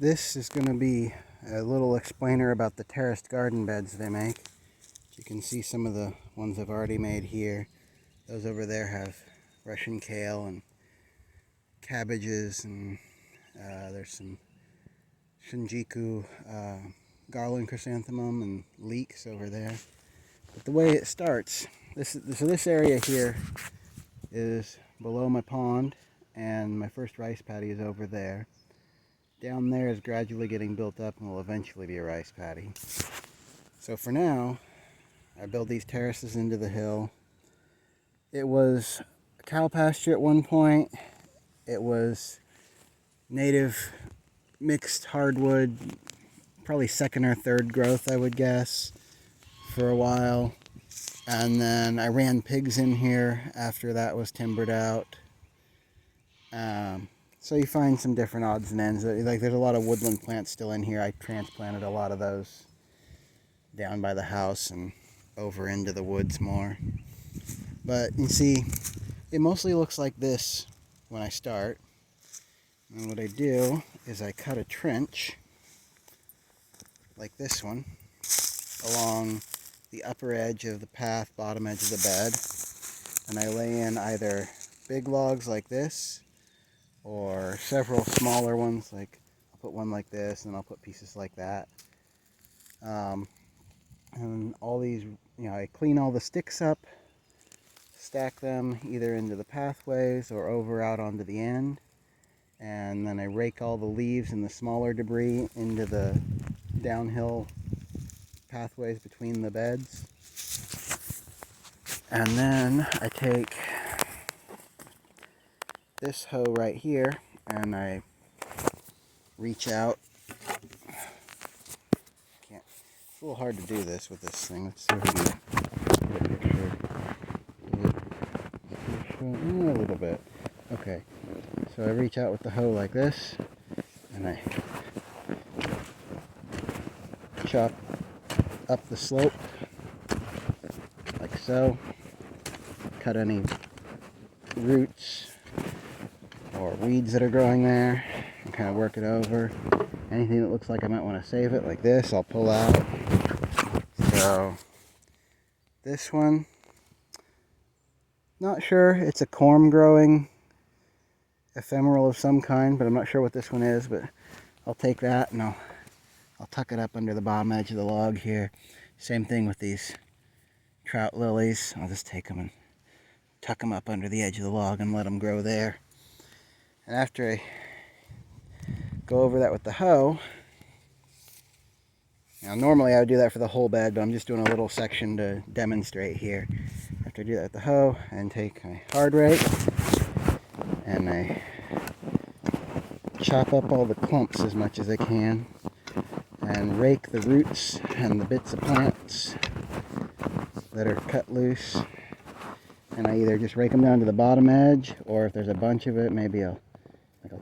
This is going to be a little explainer about the terraced garden beds they make. You can see some of the ones I've already made here. Those over there have Russian kale and cabbages, and there's some Shinjuku garland chrysanthemum and leeks over there. But the way it starts, this area here is below my pond, and my first rice paddy is over there. Down there is gradually getting built up and will eventually be a rice paddy. So for now, I build these terraces into the hill. It was a cow pasture at one point. It was native mixed hardwood, probably second or third growth, I would guess, for a while. And then I ran pigs in here after that was timbered out. So you find some different odds and ends. Like, there's a lot of woodland plants still in here. I transplanted a lot of those down by the house and over into the woods more. But you see, it mostly looks like this when I start. And what I do is I cut a trench, like this one, along the upper edge of the path, bottom edge of the bed. And I lay in either big logs like this, or several smaller ones. Like, I'll put one like this, and I'll put pieces like that. And all these, I clean all the sticks up, stack them either into the pathways or over out onto the end, and then I rake all the leaves and the smaller debris into the downhill pathways between the beds. And then I take this hoe right here and I reach out. It's a little hard to do this with this thing. Let's see if we can get a picture. A little bit. Okay. So I reach out with the hoe like this, and I chop up the slope, like so. Cut any roots or weeds that are growing there, and kind of work it over. Anything that looks like I might want to save it, like this, I'll pull out. So this one, not sure, it's a corm growing ephemeral of some kind, but I'm not sure what this one is. But I'll take that and I'll tuck it up under the bottom edge of the log here. Same thing with these trout lilies. I'll just take them and tuck them up under the edge of the log and let them grow there. And after I go over that with the hoe, now normally I would do that for the whole bed, but I'm just doing a little section to demonstrate here. After I do that with the hoe, and take my hard rake and I chop up all the clumps as much as I can and rake the roots and the bits of plants that are cut loose. And I either just rake them down to the bottom edge, or if there's a bunch of it, maybe I'll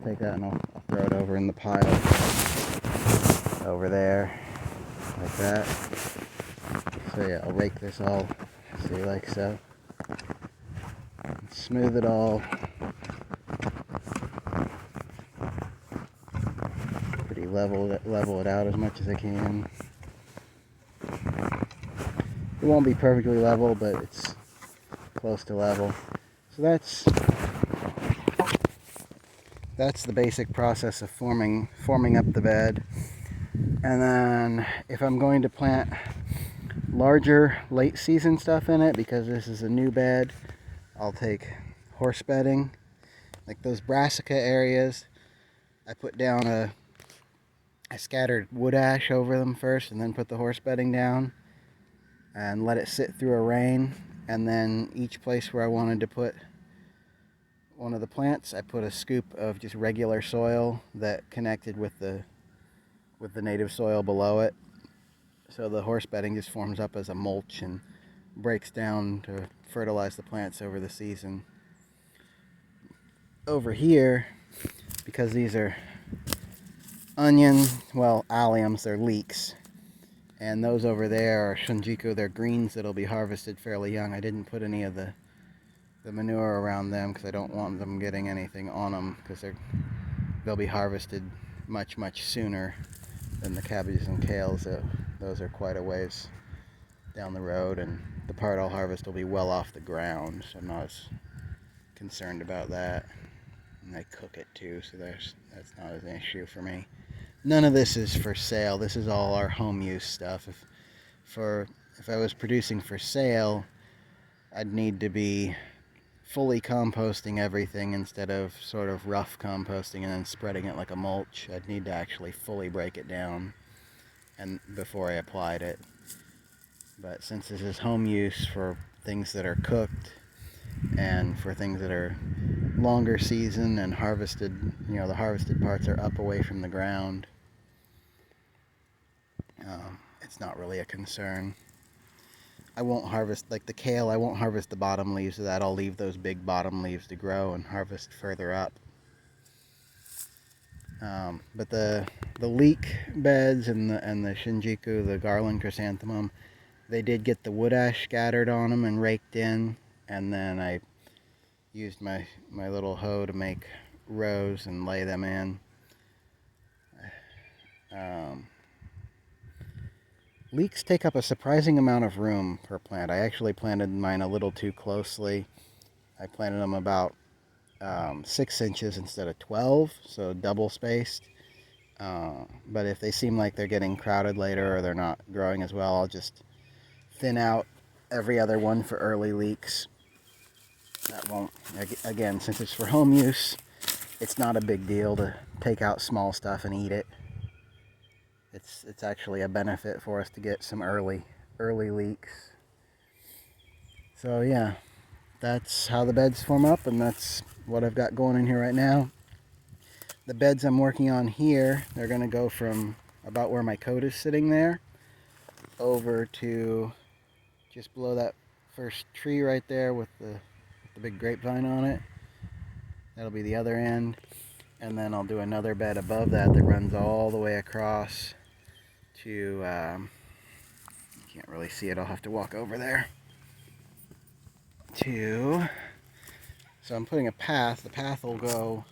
take that and I'll throw it over in the pile over there, like that. So yeah, I'll rake this all, see, like so. Smooth it all. Pretty level it out as much as I can. It won't be perfectly level, but it's close to level. So that's the basic process of forming up the bed. And then if I'm going to plant larger late season stuff in it, because this is a new bed, I'll take horse bedding. Like those brassica areas, I put down I scattered wood ash over them first, and then put the horse bedding down and let it sit through a rain. And then each place where I wanted to put one of the plants, I put a scoop of just regular soil that connected with the native soil below it. So the horse bedding just forms up as a mulch and breaks down to fertilize the plants over the season. Over here, because these are alliums, they're leeks. And those over there are Shinjuku, they're greens that'll be harvested fairly young. I didn't put any of the manure around them because I don't want them getting anything on them, because they'll be harvested much sooner than the cabbages and kales. Those are quite a ways down the road, and the part I'll harvest will be well off the ground, so I'm not as concerned about that. And I cook it too, so that's not an issue for me. None of this is for sale. This is all our home use stuff. If I was producing for sale, I'd need to be fully composting everything instead of sort of rough composting and then spreading it like a mulch. I'd need to actually fully break it down and before I applied it. But since this is home use for things that are cooked and for things that are longer season and harvested, the harvested parts are up away from the ground, it's not really a concern. I won't harvest, like the kale, I won't harvest the bottom leaves of that. I'll leave those big bottom leaves to grow and harvest further up. But the leek beds and the shinjuku, the garland chrysanthemum, they did get the wood ash scattered on them and raked in, and then I used my little hoe to make rows and lay them in. Leeks take up a surprising amount of room per plant. I actually planted mine a little too closely. I planted them about 6 inches instead of 12, so double spaced. But if they seem like they're getting crowded later or they're not growing as well, I'll just thin out every other one for early leeks. That won't, again, since it's for home use, it's not a big deal to take out small stuff and eat it. It's actually a benefit for us to get some early leeks. So yeah, that's how the beds form up, and that's what I've got going in here right now. The beds I'm working on here, they're going to go from about where my coat is sitting there over to just below that first tree right there with the big grapevine on it. That'll be the other end. And then I'll do another bed above that that runs all the way across to, you can't really see it, I'll have to walk over there. So I'm putting a path. The path will go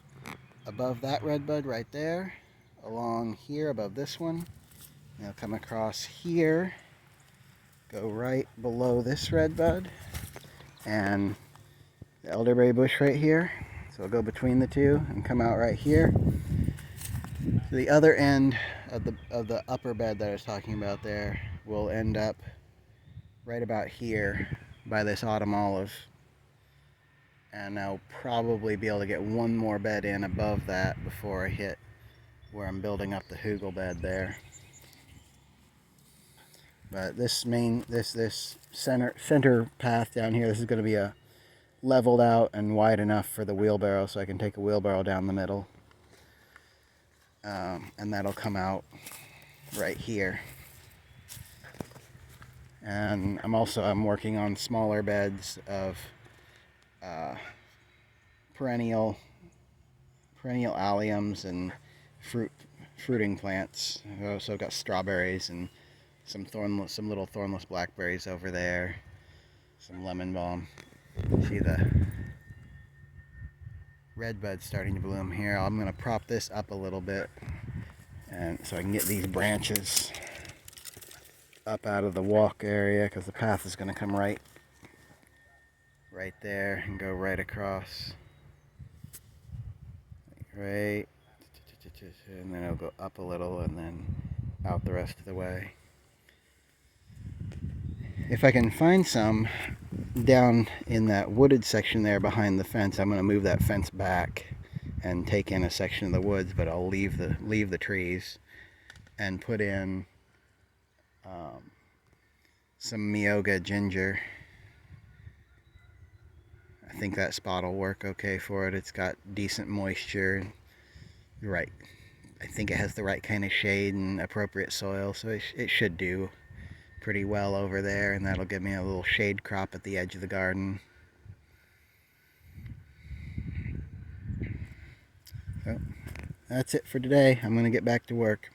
above that redbud right there, along here above this one. And it'll come across here, go right below this redbud, and the elderberry bush right here. So it'll go between the two and come out right here. The other end of the upper bed that I was talking about there will end up right about here by this autumn olive. And I'll probably be able to get one more bed in above that before I hit where I'm building up the hugel bed there. But this center path down here, this is going to be a leveled out and wide enough for the wheelbarrow so I can take a wheelbarrow down the middle. And that'll come out right here. And I'm working on smaller beds of perennial alliums and fruiting plants. I've also got strawberries and some little thornless blackberries over there, some lemon balm. See the red buds starting to bloom here. I'm going to prop this up a little bit, and so I can get these branches up out of the walk area, because the path is going to come right there and go right across, right, and then it'll go up a little and then out the rest of the way. If I can find some down in that wooded section there behind the fence, I'm going to move that fence back and take in a section of the woods, but I'll leave the trees and put in some Myoga ginger. I think that spot will work okay for it. It's got decent moisture. Right. I think it has the right kind of shade and appropriate soil, so it should do pretty well over there, and that'll give me a little shade crop at the edge of the garden. So that's it for today. I'm going to get back to work.